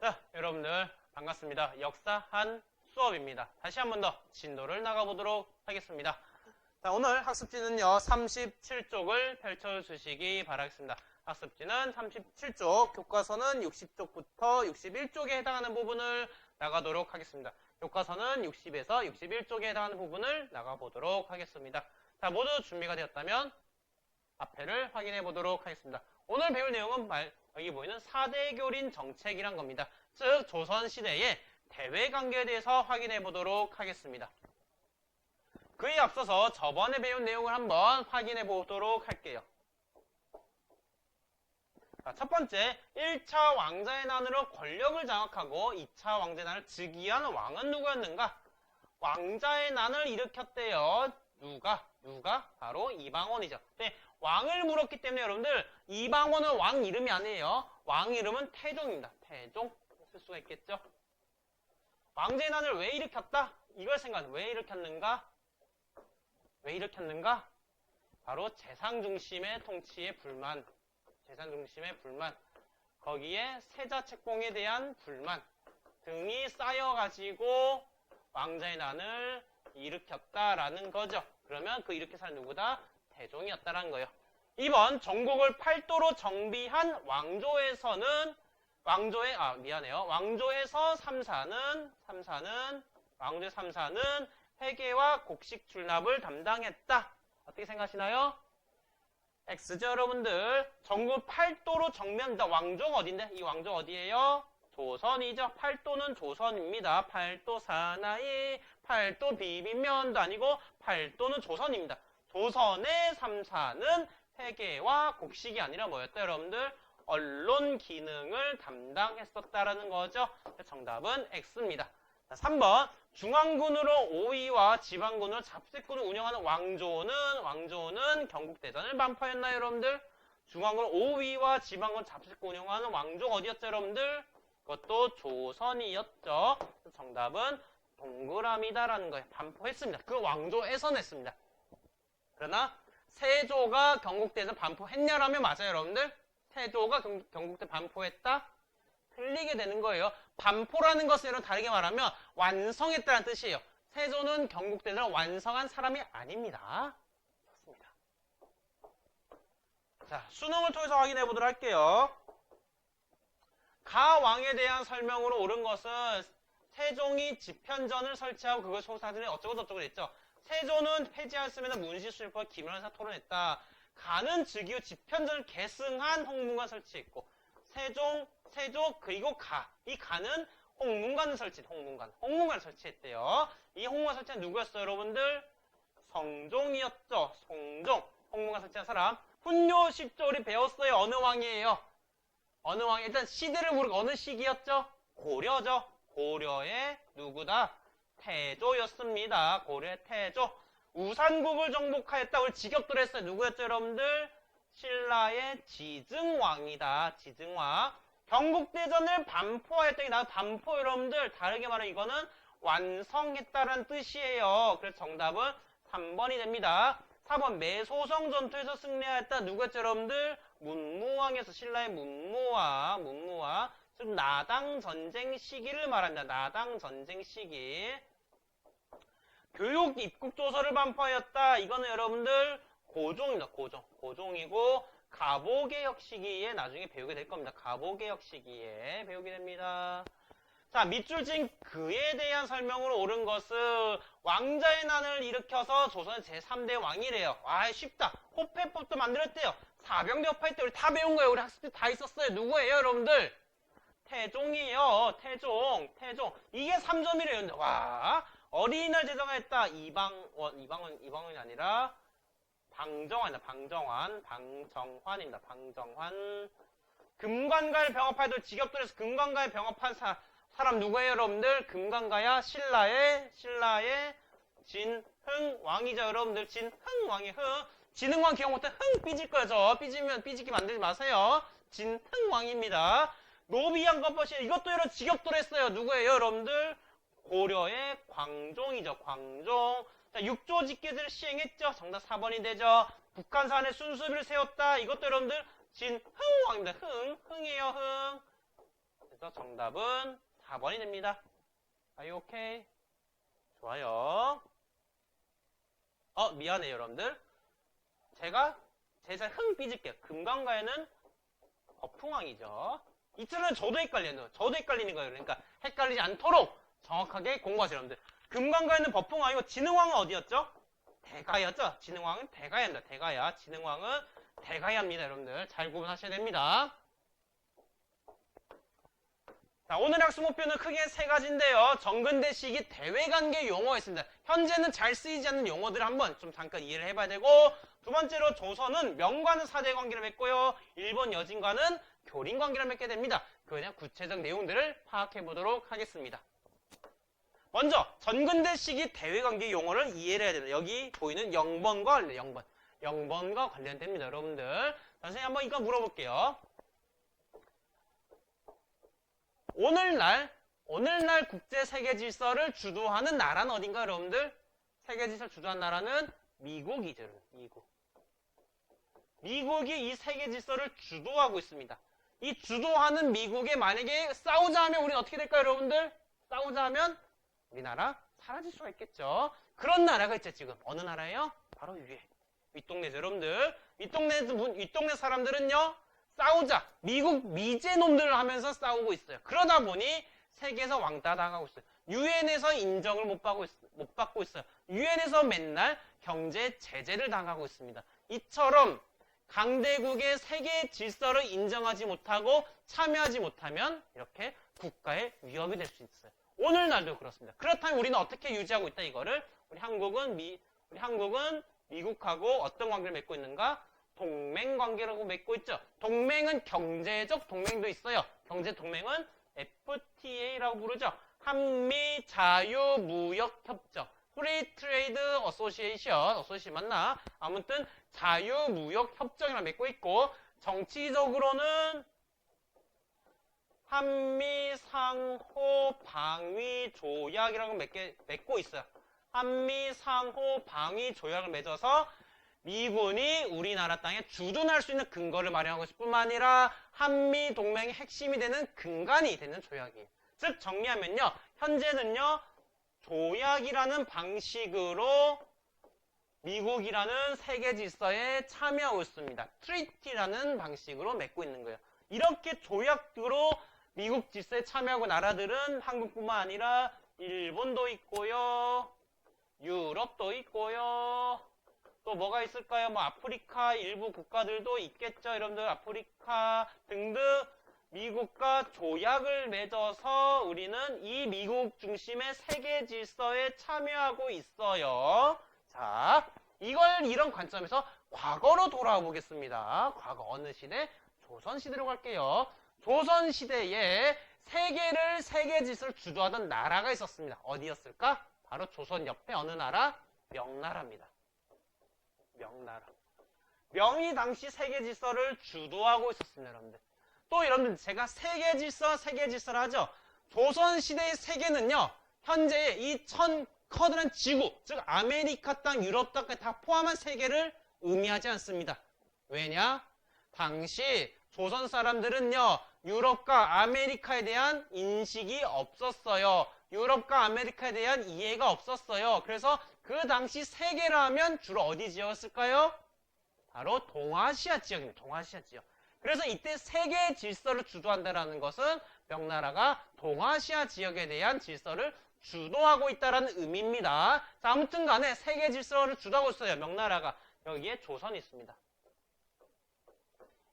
자, 여러분들 반갑습니다. 역사 한 수업입니다. 다시 한 번 더 진도를 나가보도록 하겠습니다. 자, 오늘 학습지는요 37쪽을 펼쳐주시기 바라겠습니다. 학습지는 37쪽, 교과서는 60쪽부터 61쪽에 해당하는 부분을 나가도록 하겠습니다. 교과서는 60에서 61쪽에 해당하는 부분을 나가보도록 하겠습니다. 자, 모두 준비가 되었다면 앞에를 확인해 보도록 하겠습니다. 오늘 배울 내용은 여기 보이는 4대 교린 정책이란 겁니다. 즉 조선시대의 대외관계에 대해서 확인해 보도록 하겠습니다. 그에 앞서서 저번에 배운 내용을 한번 확인해 보도록 할게요. 자, 첫 번째, 1차 왕자의 난으로 권력을 장악하고 2차 왕자의 난을 즉위한 왕은 누구였는가? 왕자의 난을 일으켰대요. 누가? 바로 이방원이죠. 네, 왕을 물었기 때문에 여러분들 이방원은 왕 이름이 아니에요. 왕 이름은 태종입니다. 태종 쓸 수가 있겠죠. 왕자의 난을 왜 일으켰다? 이걸 왜 일으켰는가? 바로 재상 중심의 통치의 불만, 거기에 세자 책봉에 대한 불만 등이 쌓여가지고 왕자의 난을 일으켰다라는 거죠. 그러면 그 일으킨 사람이 누구다? 태종이었다라는 거예요. 2번, 전국을 팔도로 정비한 왕조에서 3사는 회계와 곡식 출납을 담당했다. 어떻게 생각하시나요? X죠, 여러분들. 전국 팔도로 정비한다. 왕조가 어딘데? 이 왕조 어디예요? 조선이죠. 팔도는 조선입니다. 팔도 사나이, 팔도 비빔면도 아니고 팔도는 조선입니다. 조선의 3사는 회계와 곡식이 아니라 뭐였다, 여러분들? 언론 기능을 담당했었다라는 거죠. 정답은 X입니다. 자, 3번. 중앙군으로 5위와 지방군으로 잡식군을 운영하는 왕조는 경국대전을 반포했나요, 여러분들? 중앙군 5위와 지방군 잡식군 운영하는 왕조가 어디였죠, 여러분들? 그것도 조선이었죠. 정답은 동그라미다라는 거예요. 반포했습니다. 그 왕조에서 냈습니다. 그러나 세조가 경국대전 반포했냐라면 맞아요, 여러분들? 세조가 경국대 반포했다? 틀리게 되는 거예요. 반포라는 것은 여러분 다르게 말하면 완성했다는 뜻이에요. 세조는 경국대전을 완성한 사람이 아닙니다. 좋습니다. 자, 수능을 통해서 확인해 보도록 할게요. 가왕에 대한 설명으로 옳은 것은 세종이 집현전을 설치하고 그걸 소사들이 어쩌고저쩌고 했죠. 세조는 폐지하였으면 문시술법 김연사 토론했다. 가는 즉위 후 집현전을 계승한 홍문관 설치했고 세조 그리고 이 가는 홍문관을 홍문관을 설치했대요. 이 홍문관 설치한 누구였어요, 여러분들? 성종이었죠. 성종. 홍문관 설치한 사람. 훈요 10조 우리 배웠어요. 어느 왕이에요? 일단 시대를 모르고 어느 시기였죠? 고려죠. 고려의 누구다? 태조였습니다. 고려의 태조. 우산국을 정복하였다. 우리 직역도 했어요. 누구였죠, 여러분들? 신라의 지증왕이다. 지증왕. 경국대전을 반포하였더니 반포 여러분들 다르게 말하면 이거는 완성했다는 뜻이에요. 그래서 정답은 3번이 됩니다. 4번 매소성 전투에서 승리하였다. 누구였죠, 여러분들? 문무왕이었어. 신라의 문무왕. 즉 나당 전쟁 시기를 말합니다. 나당 전쟁 시기. 교육 입국 조서를 반포하였다. 이거는 여러분들 고종입니다. 고종이고 가보개혁 시기에 나중에 배우게 될 겁니다. 가보개혁 시기에 배우게 됩니다. 자, 밑줄 진 그에 대한 설명으로 옳은 것은 왕자의 난을 일으켜서 조선의 제3대 왕이래요. 와, 쉽다. 호패법도 만들었대요. 사병대 호패 때 우리 다 배운 거예요. 우리 학습지 다 있었어요. 누구예요, 여러분들? 태종이에요. 태종. 이게 3점이래요. 와, 어린이날 제정했다. 이방원이 아니라 방정환입니다. 방정환. 금관가를 병합하여 직업들에서 금관가에 병합한 사람 누구예요, 여러분들? 금관가야 신라의 진흥왕이죠, 여러분들. 진흥왕이 진흥왕 기억 못해 흥 삐질 거죠. 삐지게 만들지 마세요. 진흥왕입니다. 노비양 건법시 이것도 여러분 직업들 했어요. 누구예요, 여러분들? 고려의 광종이죠. 광종. 자, 6조 직계제를 시행했죠. 정답 4번이 되죠. 북한산에 순수비를 세웠다. 이것도 여러분들 진흥왕입니다. 흥이에요. 흥. 그래서 그래서 정답은 4번이 됩니다. Are you okay? 좋아요. 미안해요, 여러분들. 제가 흥 삐질게요. 금강가에는 거풍왕이죠. 이틀은 저도 헷갈려요. 저도 헷갈리는 거예요. 그러니까 헷갈리지 않도록 정확하게 공부하세요, 여러분들. 금강가에는 버풍왕이고 진흥왕은 어디였죠? 대가야죠. 진흥왕은 대가야입니다. 대가야. 진흥왕은 대가야입니다, 여러분들. 잘 구분하셔야 됩니다. 자, 오늘 학습 목표는 크게 세 가지인데요. 정근대 시기 대외관계 용어가 있습니다. 현재는 잘 쓰이지 않는 용어들을 한번 좀 잠깐 이해를 해봐야 되고, 두 번째로 조선은 명과는 사대관계를 맺고요. 일본 여진과는 교린관계를 맺게 됩니다. 그냥 구체적 내용들을 파악해 보도록 하겠습니다. 먼저 전근대 시기 대외관계 용어를 이해를 해야 됩니다. 여기 보이는 0번과 관련, 0번과 관련됩니다, 여러분들. 선생님 한번 이거 물어볼게요. 오늘날 국제 세계 질서를 주도하는 나라는 어딘가요, 여러분들? 세계 질서를 주도하는 나라는 미국이죠. 미국이 이 세계 질서를 주도하고 있습니다. 이 주도하는 미국에 만약에 싸우자 하면 우리는 어떻게 될까요, 여러분들? 싸우자 하면 우리나라 사라질 수가 있겠죠. 그런 나라가 있죠, 지금. 어느 나라예요? 바로 위에. 윗동네죠, 여러분들. 윗동네 사람들은요, 싸우자. 미국 미제놈들 하면서 싸우고 있어요. 그러다 보니 세계에서 왕따 당하고 있어요. 유엔에서 인정을 못 받고 있어요. 유엔에서 맨날 경제 제재를 당하고 있습니다. 이처럼 강대국의 세계 질서를 인정하지 못하고 참여하지 못하면 이렇게 국가의 위협이 될 수 있어요. 오늘날도 그렇습니다. 그렇다면 우리는 어떻게 유지하고 있다, 이거를? 우리 한국은 미국하고 어떤 관계를 맺고 있는가? 동맹 관계라고 맺고 있죠. 동맹은 경제적 동맹도 있어요. 경제 동맹은 FTA라고 부르죠. 한미 자유무역협정. Free Trade Association 맞나? 아무튼 자유무역협정이라고 맺고 있고, 정치적으로는 한미 상호 방위 조약이라고 맺고 있어요. 한미 상호 방위 조약을 맺어서 미군이 우리나라 땅에 주둔할 수 있는 근거를 마련하고 있을 뿐만 아니라 한미 동맹의 핵심이 되는 근간이 되는 조약이에요. 즉 정리하면요, 현재는요 조약이라는 방식으로 미국이라는 세계 질서에 참여하고 있습니다. 트리티라는 방식으로 맺고 있는 거예요. 이렇게 조약으로 미국 질서에 참여하고 나라들은 한국뿐만 아니라 일본도 있고요, 유럽도 있고요, 또 뭐가 있을까요? 뭐 아프리카 일부 국가들도 있겠죠. 여러분들 아프리카 등등 미국과 조약을 맺어서 우리는 이 미국 중심의 세계 질서에 참여하고 있어요. 자, 이런 관점에서 과거로 돌아와 보겠습니다. 과거 어느 시대? 조선시대로 갈게요. 조선시대에 세계 질서를 주도하던 나라가 있었습니다. 어디였을까? 바로 조선 옆에 어느 나라? 명나라입니다. 명나라. 명이 당시 세계 질서를 주도하고 있었습니다, 여러분들. 또 여러분들 제가 세계 질서를 하죠. 조선시대의 세계는요, 현재 이 커다란 지구, 즉 아메리카 땅, 유럽 땅까지 다 포함한 세계를 의미하지 않습니다. 왜냐? 당시 조선 사람들은요, 유럽과 아메리카에 대한 인식이 없었어요. 유럽과 아메리카에 대한 이해가 없었어요. 그래서 그 당시 세계라 하면 주로 어디 지역이었을까요? 바로 동아시아 지역입니다. 동아시아 지역. 그래서 이때 세계 질서를 주도한다는 것은 명나라가 동아시아 지역에 대한 질서를 주도하고 있다는 의미입니다. 자, 아무튼 간에 세계 질서를 주도하고 있어요. 명나라가. 여기에 조선이 있습니다.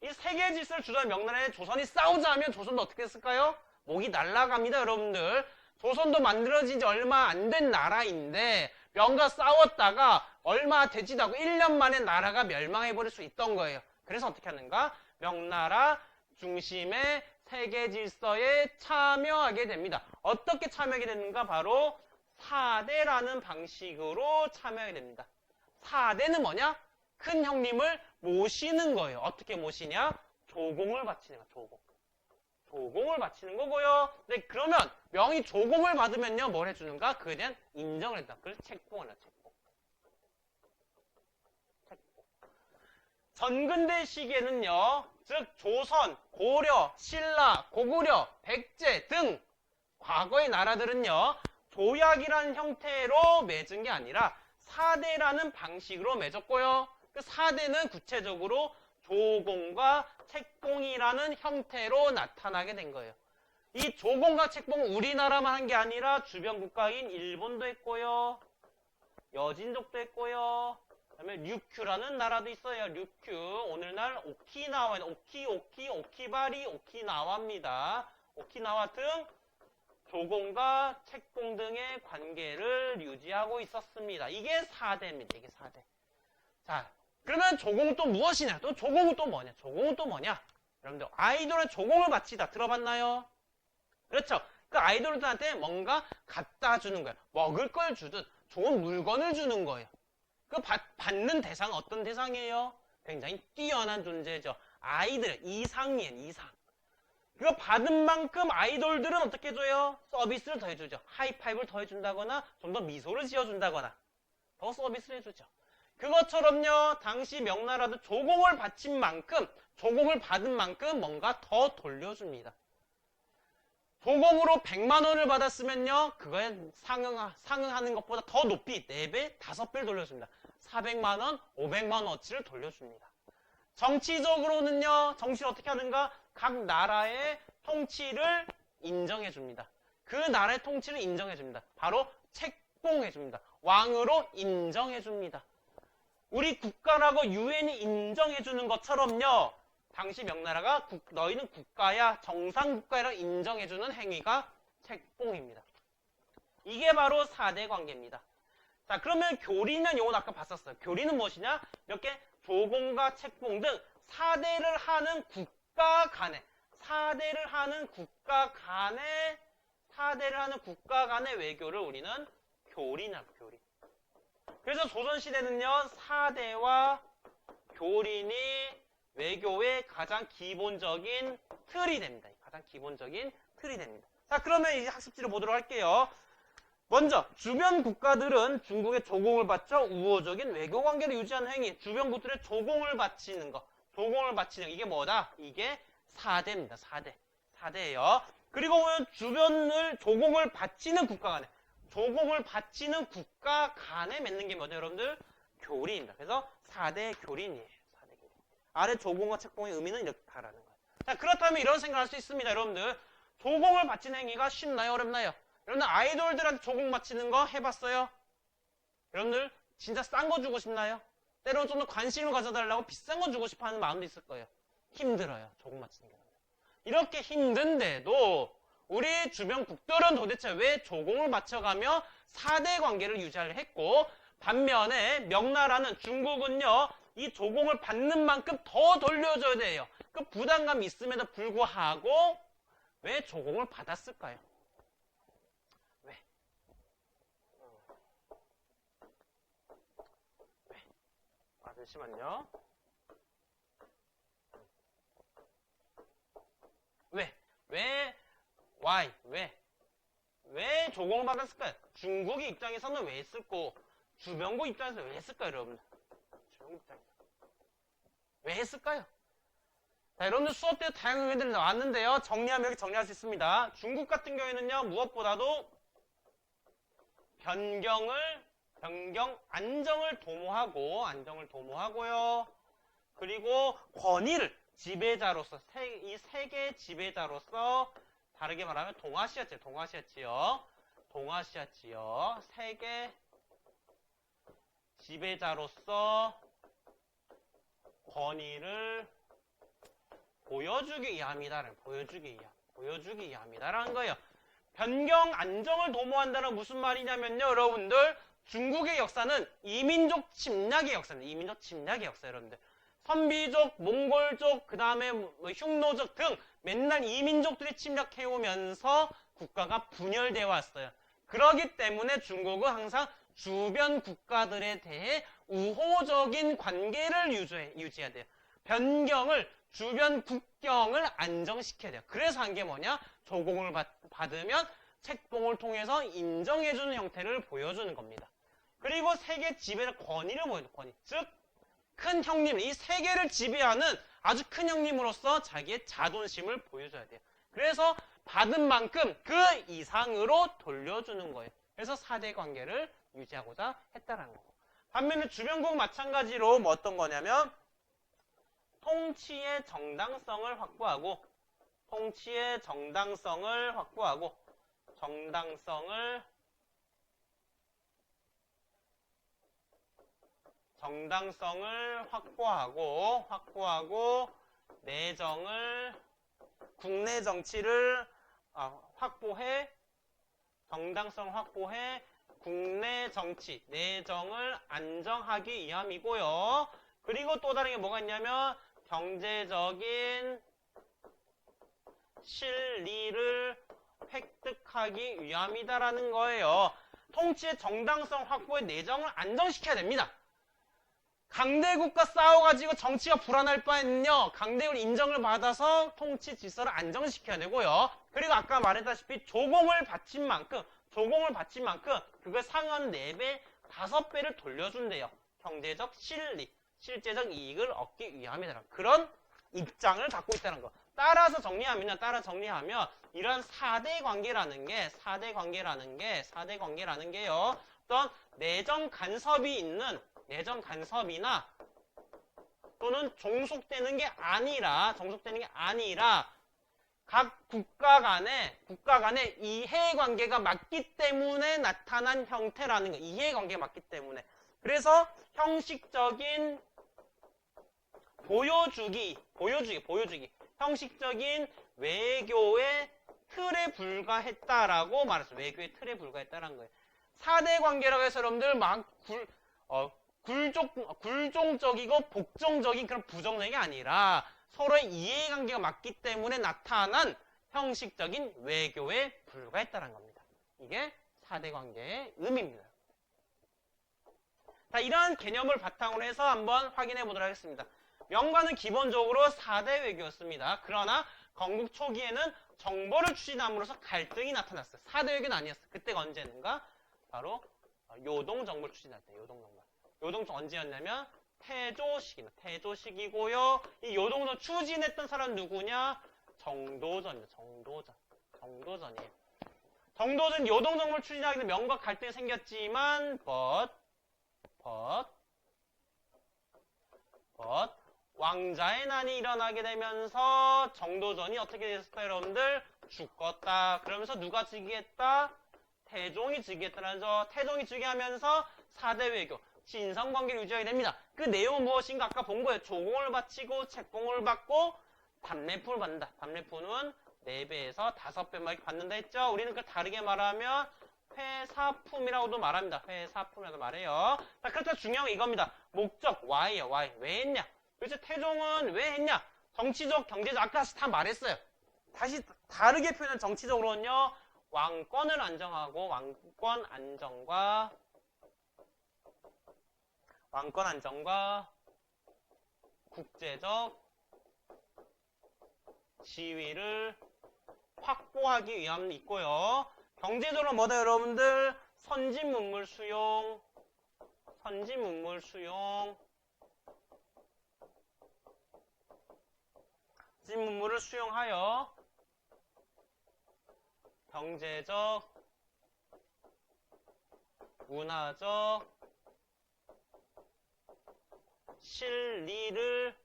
이 세계 질서를 주도하는 명나라에 조선이 싸우자 하면 조선도 어떻게 했을까요? 목이 날아갑니다, 여러분들. 조선도 만들어진 지 얼마 안 된 나라인데 명과 싸웠다가 얼마 되지도 않고 1년 만에 나라가 멸망해버릴 수 있던 거예요. 그래서 어떻게 하는가? 명나라 중심의 세계 질서에 참여하게 됩니다. 어떻게 참여하게 되는가? 바로 사대라는 방식으로 참여하게 됩니다. 사대는 뭐냐? 큰 형님을 모시는 거예요. 어떻게 모시냐? 조공을 바치는 거예요. 조공을 바치는 거고요. 네, 그러면 명이 조공을 받으면요, 뭘 해주는가? 그에 대한 인정을 했다. 그걸 책봉을 해요. 책봉. 전근대 시기에는요, 즉 조선, 고려, 신라, 고구려, 백제 등 과거의 나라들은요. 조약이라는 형태로 맺은 게 아니라 사대라는 방식으로 맺었고요. 그 사대는 구체적으로 조공과 책봉이라는 형태로 나타나게 된 거예요. 이 조공과 책봉은 우리나라만 한 게 아니라 주변 국가인 일본도 했고요. 여진족도 했고요. 그다음에 류큐라는 나라도 있어요. 류큐. 오늘날 오키나와, 오키바리, 오키나와입니다. 오키나와 등 조공과 책봉 등의 관계를 유지하고 있었습니다. 이게 4대입니다. 이게 4대. 자, 그러면 조공은 또 무엇이냐? 또 조공은 또 뭐냐? 조공은 또 뭐냐? 여러분들, 아이돌의 조공을 바치다 들어봤나요? 그렇죠. 그 아이돌들한테 뭔가 갖다 주는 거예요. 먹을 걸 주든 좋은 물건을 주는 거예요. 그 받는 대상은 어떤 대상이에요? 굉장히 뛰어난 존재죠. 아이들, 이상이에요, 이상. 그거 받은 만큼 아이돌들은 어떻게 해줘요? 서비스를 더 해주죠. 하이파이브를 더 해준다거나 좀 더 미소를 지어준다거나 더 서비스를 해주죠. 그것처럼요. 당시 명나라도 조공을 바친 만큼, 조공을 받은 만큼 뭔가 더 돌려줍니다. 조공으로 100만 원을 받았으면요. 그거에 상응하는 것보다 더 높이 4배, 5배를 돌려줍니다. 400만 원, 500만 원어치를 돌려줍니다. 정치적으로는요. 정치를 어떻게 하는가? 각 나라의 통치를 인정해줍니다. 그 나라의 통치를 인정해줍니다. 바로 책봉해줍니다. 왕으로 인정해줍니다. 우리 국가라고 유엔이 인정해주는 것처럼요. 당시 명나라가 너희는 국가야, 정상국가라고 인정해주는 행위가 책봉입니다. 이게 바로 4대 관계입니다. 자, 그러면 교리는 요건 아까 봤었어요. 교리는 무엇이냐? 이렇게 조공과 책봉 등 4대를 하는 국가 간의 4대를 하는 국가 간의 외교를 우리는 교리나 교리. 그래서 조선시대는요, 4대와 교린이 외교의 가장 기본적인 틀이 됩니다. 가장 기본적인 틀이 됩니다. 자, 그러면 이제 학습지를 보도록 할게요. 먼저 주변 국가들은 중국의 조공을 바쳐 우호적인 외교 관계를 유지하는 행위, 주변 국들의 조공을 바치는 거, 조공을 바치는 이게 뭐다? 이게 4대입니다. 4대예요. 그리고 주변을 조공을 바치는 국가 간에, 조공을 바치는 국가 간에 맺는 게 뭐죠, 여러분들? 교리입니다. 그래서 4대 교린이에요. 4대 교린. 아래 조공과 책봉의 의미는 이렇다라는 거예요. 자, 그렇다면 이런 생각을 할 수 있습니다, 여러분들. 조공을 바치는 행위가 쉽나요, 어렵나요? 여러분들 아이돌들한테 조공 바치는 거 해봤어요? 여러분들 진짜 싼 거 주고 싶나요? 때로는 좀 더 관심을 가져달라고 비싼 거 주고 싶어 하는 마음도 있을 거예요. 힘들어요, 조공 바치는 게. 이렇게 힘든데도 우리 주변 국들은 도대체 왜 조공을 바쳐가며 4대 관계를 유지하려 했고, 반면에 명나라는, 중국은요, 이 조공을 받는 만큼 더 돌려줘야 돼요. 그 부담감이 있음에도 불구하고 왜 조공을 받았을까요? 왜? 잠시만요. why? 왜 조공을 받았을까요? 중국의 입장에서는 왜 했을고, 주변국 입장에서는 왜 했을까요, 여러분? 주변국 입장에서. 왜 했을까요? 자, 여러분들 수업 때 다양한 의견들이 나왔는데요. 정리하면 이렇게 정리할 수 있습니다. 중국 같은 경우에는요, 무엇보다도 안정을 도모하고요. 그리고 권위를 지배자로서, 이 세계 지배자로서, 다르게 말하면 동아시아지요. 세계 지배자로서 권위를 보여주기 위함이다라는 거예요. 변경 안정을 도모한다는 무슨 말이냐면요, 여러분들. 중국의 역사는 이민족 침략의 역사, 여러분들. 선비족, 몽골족, 그 다음에 흉노족 등 맨날 이민족들이 침략해오면서 국가가 분열되어 왔어요. 그렇기 때문에 중국은 항상 주변 국가들에 대해 우호적인 관계를 유지해야 돼요. 주변 국경을 안정시켜야 돼요. 그래서 한 게 뭐냐? 조공을 받으면 책봉을 통해서 인정해주는 형태를 보여주는 겁니다. 그리고 세계 지배의 권위를 보여줘요. 권위. 즉, 큰 형님, 이 세계를 지배하는 아주 큰 형님으로서 자기의 자존심을 보여줘야 돼요. 그래서 받은 만큼 그 이상으로 돌려주는 거예요. 그래서 4대 관계를 유지하고자 했다라는 거고. 반면에 주변국 마찬가지로 뭐 어떤 거냐면 통치의 정당성을 확보하고 확보하고 내정을 국내 정치를 정당성을 확보해 국내 정치 내정을 안정하기 위함이고요. 그리고 또 다른 게 뭐가 있냐면 경제적인 실리를 획득하기 위함이다라는 거예요. 통치의 정당성 확보에 내정을 안정시켜야 됩니다. 강대국과 싸워가지고 정치가 불안할 바에는요, 강대국 인정을 받아서 통치 질서를 안정시켜야 되고요. 그리고 아까 말했다시피 조공을 바친 만큼 그걸 상한 4배, 5배를 돌려준대요. 경제적 실리, 실제적 이익을 얻기 위함이다. 그런 입장을 갖고 있다는 거. 따라서 정리하면 이런 4대 관계라는 게요. 어떤 내정 간섭이나 또는 종속되는 게 아니라 각 국가 간의 이해관계가 맞기 때문에 나타난 형태라는 거. 이해관계가 맞기 때문에. 그래서 형식적인 보여주기. 형식적인 외교의 틀에 불과했다라고 말했어요. 외교의 틀에 불과했다라는 거예요. 4대 관계라고 해서 여러분들 막 굴종적이고 복종적인 그런 부정적인 게 아니라 서로의 이해관계가 맞기 때문에 나타난 형식적인 외교에 불과했다는 겁니다. 이게 4대 관계의 의미입니다. 자, 이러한 개념을 바탕으로 해서 한번 확인해 보도록 하겠습니다. 명관은 기본적으로 4대 외교였습니다. 그러나 건국 초기에는 정보를 추진함으로써 갈등이 나타났어요. 4대 외교는 아니었어요. 그때가 언제인가? 바로 요동정보를 추진할 때, 요동정 언제였냐면 태조시기고요. 이 요동정 추진했던 사람 누구냐? 정도전입니다. 정도전이에요. 정도전 요동정보를 추진하기 때문에 명과 갈등이 생겼지만 왕자의 난이 일어나게 되면서 정도전이 어떻게 됐을까요, 여러분들? 죽었다. 그러면서 누가 즉위했다? 태종이 즉위했다는 거. 태종이 즉위하면서 4대 외교, 신성관계를 유지하게 됩니다. 그 내용은 무엇인가? 아까 본 거예요. 조공을 바치고 채공을 받고 답례품을 받는다. 답례품은 4배에서 5배만 받는다 했죠? 우리는 그걸 다르게 말하면 회사품이라고도 말합니다. 회사품이라고 말해요. 자, 그렇다면 중요한 건 이겁니다. 목적, why예요. why. 왜 했냐? 그래서 태종은 왜 했냐? 정치적, 경제적, 아까 다 말했어요. 다시 다르게 표현한 정치적으로는요, 왕권을 안정하고 왕권 안정과 국제적 지위를 확보하기 위함이 있고요. 경제적으로 뭐다, 여러분들? 선진문물 수용, 선진문물을 수용하여 경제적, 문화적 실리를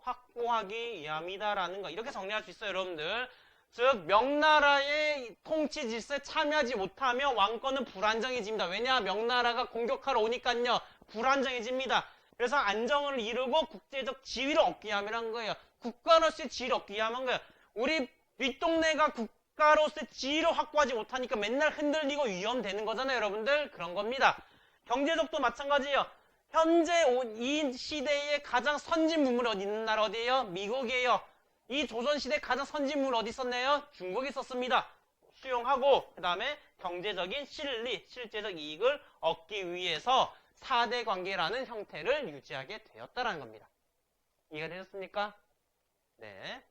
확보하기 위함이다라는 거. 이렇게 정리할 수 있어요, 여러분들. 즉, 명나라의 통치 질서에 참여하지 못하면 왕권은 불안정해집니다. 왜냐? 명나라가 공격하러 오니까요, 불안정해집니다. 그래서 안정을 이루고 국제적 지위를 얻기 위함이란 거예요. 국가로서의 지위를 얻기 위함인 거예요. 우리 윗동네가 국가로서의 지위를 확보하지 못하니까 맨날 흔들리고 위험되는 거잖아요, 여러분들. 그런 겁니다. 경제적도 마찬가지예요. 현재 이 시대의 가장 선진 문물이 어디 있는 나라 어디예요? 미국이에요. 이 조선시대 가장 선진 문물 어디 있었나요? 중국이 있었습니다. 수용하고 그 다음에 경제적인 실리, 실제적 이익을 얻기 위해서 4대 관계라는 형태를 유지하게 되었다는 겁니다. 이해가 되셨습니까? 네.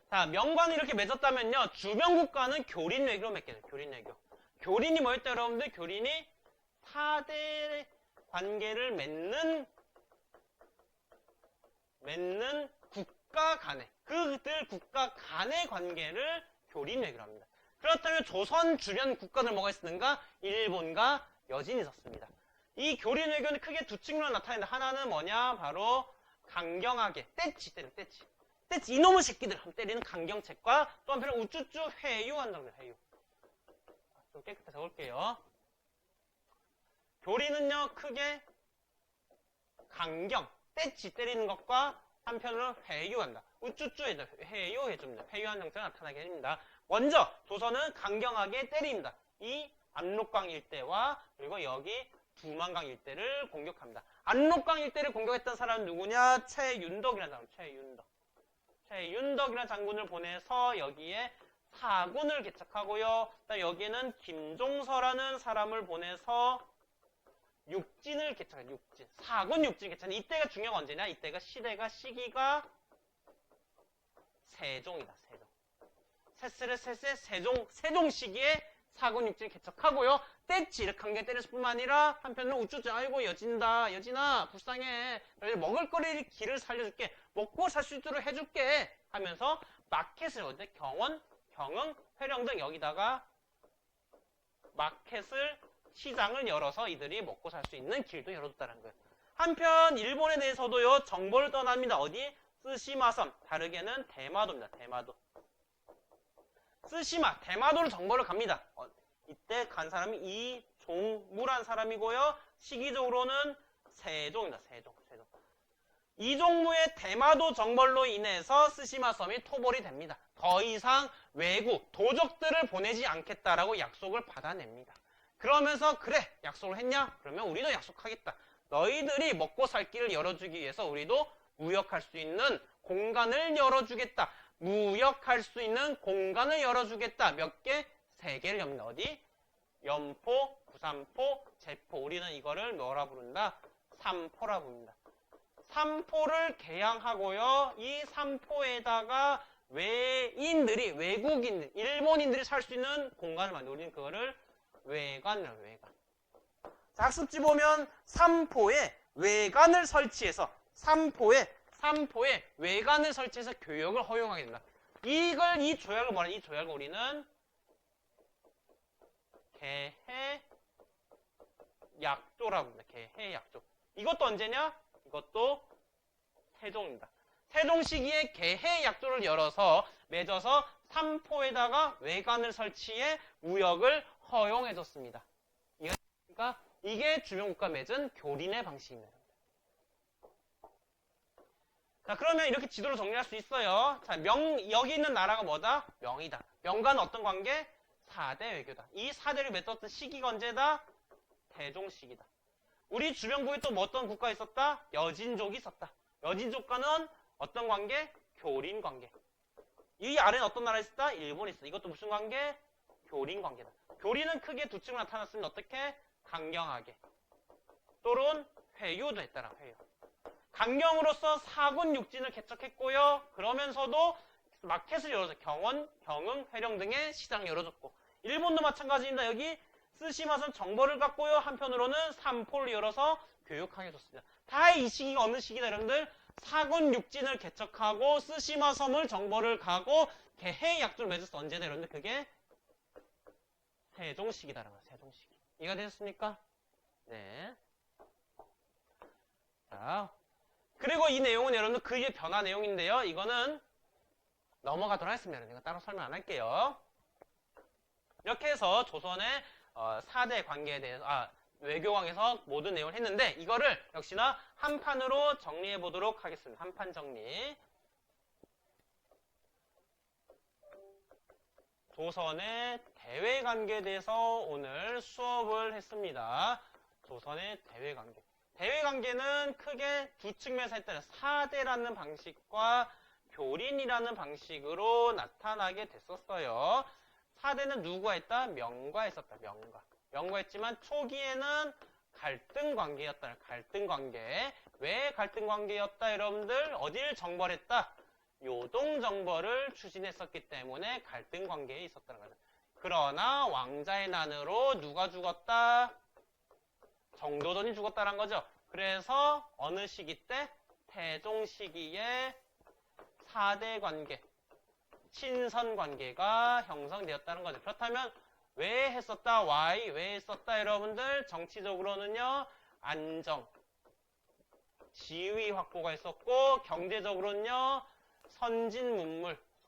자, 명관을 이렇게 맺었다면요, 주변 국가는 교린 외교로 맺게 돼요. 교린 외교. 교린이 뭐였다, 여러분들? 교린이 4대 관계를 맺는 맺는 국가 간의, 그들 국가 간의 관계를 교린 외교로 합니다. 그렇다면 조선 주변 국가들 뭐가 있었는가? 일본과 여진이 있었습니다. 이 교린 외교는 크게 두 측면으로 나타낸다. 하나는 뭐냐? 바로 강경하게 떼치 때리는 떼치 이놈의 새끼들 하면 때리는 강경책과 또 한편으로 우쭈쭈 회유한다는 거예요. 회유. 좀 깨끗하게 적을게요. 교린은요 크게 강경 떼치 때리는 것과 한편으로 회유한다. 우쭈쭈해다. 회유해줍니다. 회유한 형태가 나타나게 됩니다. 먼저 조선은 강경하게 때립니다. 이 압록강 일대와 그리고 여기 두만강 일대를 공격합니다. 압록강 일대를 공격했던 사람은 누구냐? 최윤덕이라는 사람. 최윤덕이라는 장군을 보내서 여기에 사군을 개척하고요. 그다음 여기에는 김종서라는 사람을 보내서 육진을 개척해요. 육진. 사군 육진 개척. 이때가 중요한 언제냐? 이때가 시기가 세종이다. 세종 시기에 사군 육진 개척하고요. 떼치 이렇게 강경 때렸을 뿐만 아니라 한편으로 우쭈쭈 아이고 여진아 불쌍해. 먹을거리 길을 살려줄게. 먹고 살 수 있도록 해줄게 하면서 마켓을 어디 경원, 경흥, 회령 등 여기다가 마켓을 시장을 열어서 이들이 먹고 살 수 있는 길도 열어줬다는 거예요. 한편 일본에 대해서도요 정보를 떠납니다. 어디? 쓰시마섬, 다르게는 대마도입니다. 대마도. 쓰시마, 대마도를 정보를 갑니다. 이때 간 사람이 이종무란 사람이고요. 시기적으로는 세종입니다. 세종. 이종무의 대마도 정벌로 인해서 쓰시마 섬이 토벌이 됩니다. 더 이상 외국, 도적들을 보내지 않겠다라고 약속을 받아냅니다. 그러면서 그래, 약속을 했냐? 그러면 우리도 약속하겠다. 너희들이 먹고 살 길을 열어주기 위해서 우리도 무역할 수 있는 공간을 열어주겠다. 무역할 수 있는 공간을 열어주겠다. 몇 개? 3개를 엽니다. 어디? 연포, 구산포, 제포. 우리는 이거를 뭐라 부른다? 삼포라 부릅니다. 삼포를 개항하고요. 이 삼포에다가 외국인들, 일본인들이 살 수 있는 공간을 만들고 우리는 그거를 외관이라고 해요. 외관. 자, 학습지 보면 삼포에 외관을 설치해서 삼포에 외관을 설치해서 교역을 허용하게 된다. 이 조약을 뭐냐? 이 조약을 우리는 개해약조라고 합니다. 개해약조. 이것도 언제냐? 이것도 세종입니다. 세종 시기에 개해약조를 열어서 맺어서 삼포에다가 외관을 설치해 무역을 허용해줬습니다. 그러니까 이게 주변국가 맺은 교린의 방식입니다. 자, 그러면 이렇게 지도를 정리할 수 있어요. 자, 여기 있는 나라가 뭐다? 명이다. 명과는 어떤 관계? 4대 외교다. 이 4대를 맺었던 시기가 언제다? 태종 시기다. 우리 주변국에 또 어떤 국가 있었다? 여진족이 있었다. 여진족과는 어떤 관계? 교린 관계. 이 아래는 어떤 나라 있었다? 일본이 있었다. 이것도 무슨 관계? 교린 관계다. 교린은 크게 두 층으로 나타났으면 어떻게? 강경하게. 또는 회유도 했다라. 회유. 강경으로서 사군 육진을 개척했고요. 그러면서도 마켓을 열어서 경원, 경흥, 회령 등의 시장을 열어줬고 일본도 마찬가지입니다. 여기 쓰시마섬 정보를 갖고요. 한편으로는 삼포를 열어서 교육하게 해줬습니다. 다 이 시기가 어느 시기다 여러분들? 사군 육진을 개척하고 쓰시마섬을 정보를 가고 개해약조를 맺었어. 언제다 여러분들? 그게 세종 시기다라는 거예요. 세종 시기. 이해가 되셨습니까? 네. 자. 그리고 이 내용은 여러분들 그의 변화 내용인데요. 이거는 넘어가도록 하겠습니다. 제가 따로 설명 안 할게요. 이렇게 해서 조선의 4대 관계에 대해서 외교왕에서 모든 내용을 했는데 이거를 역시나 한 판으로 정리해 보도록 하겠습니다. 한 판 정리. 조선의 대외관계에 대해서 오늘 수업을 했습니다. 조선의 대외관계. 대외관계는 크게 두 측면에서 했다는 4대라는 방식과 교린이라는 방식으로 나타나게 됐었어요. 4대는 누구가 했다? 명과 했었다. 명과 했지만 초기에는 갈등 관계였다. 갈등 관계. 왜 갈등 관계였다? 여러분들 어디를 정벌했다? 요동 정벌을 추진했었기 때문에 갈등 관계에 있었다는 거죠. 그러나 왕자의 난으로 누가 죽었다? 정도전이 죽었다는 거죠. 그래서 어느 시기 때? 세종 시기에 4대 관계, 친선 관계가 형성되었다는 거죠. 그렇다면 왜 했었다? why? 왜 했었다? 여러분들 정치적으로는요. 안정, 지위 확보가 있었고 경제적으로는요.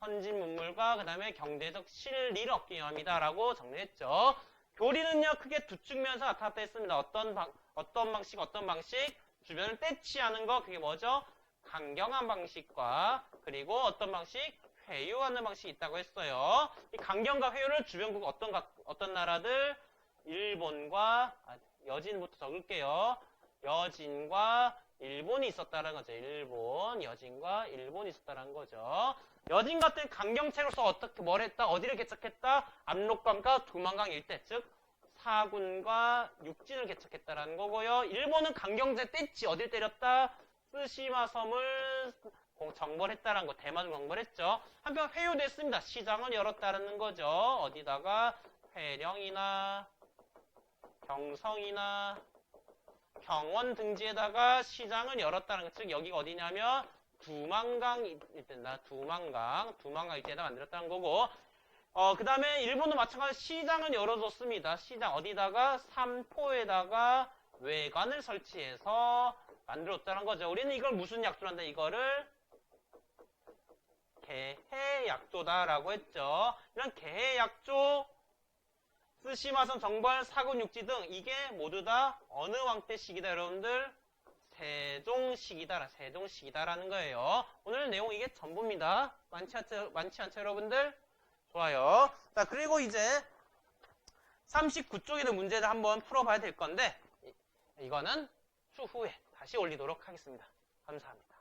선진문물과 그 다음에 경제적 실리를 얻기 위함이다 라고 정리했죠. 교리는요. 크게 두 측면에서 나타났다 했습니다. 어떤 방식? 주변을 떼치하는 거 그게 뭐죠? 강경한 방식과 그리고 어떤 방식? 회유하는 방식이 있다고 했어요. 이 강경과 회유를 주변국 어떤 나라들? 일본과 여진부터 적을게요. 여진과 일본이 있었다는 거죠. 여진과 일본이 있었다는 거죠. 여진 같은 강경체로서 어떻게 뭘 했다? 어디를 개척했다? 압록강과 두만강 일대, 즉 사군과 육진을 개척했다라는 거고요. 일본은 강경제 떼치 어딜 때렸다? 쓰시마 섬을 정벌했다라는 거, 대만을 정벌했죠. 한편 회유도 했습니다. 시장을 열었다는 거죠. 어디다가 회령이나 경성이나 경원 등지에다가 시장을 열었다는 거. 즉 여기가 어디냐면 두만강 일대다. 두만강 일대에다 만들었다는 거고. 그 다음에 일본도 마찬가지로 시장을 열어줬습니다. 시장 어디다가 삼포에다가 외관을 설치해서 만들었다는 거죠. 우리는 이걸 무슨 약조로 한다? 이거를 개해약조다라고 했죠. 이런 개해약조, 쓰시마섬 정벌, 사군 육지 등 이게 모두 다 어느 왕 때 시기다 여러분들? 세종시기다라는 거예요. 오늘 내용 이게 전부입니다. 많지 않죠 여러분들? 좋아요. 자, 그리고 이제 39쪽에 있는 문제를 한번 풀어봐야 될 건데 이거는 추후에 다시 올리도록 하겠습니다. 감사합니다.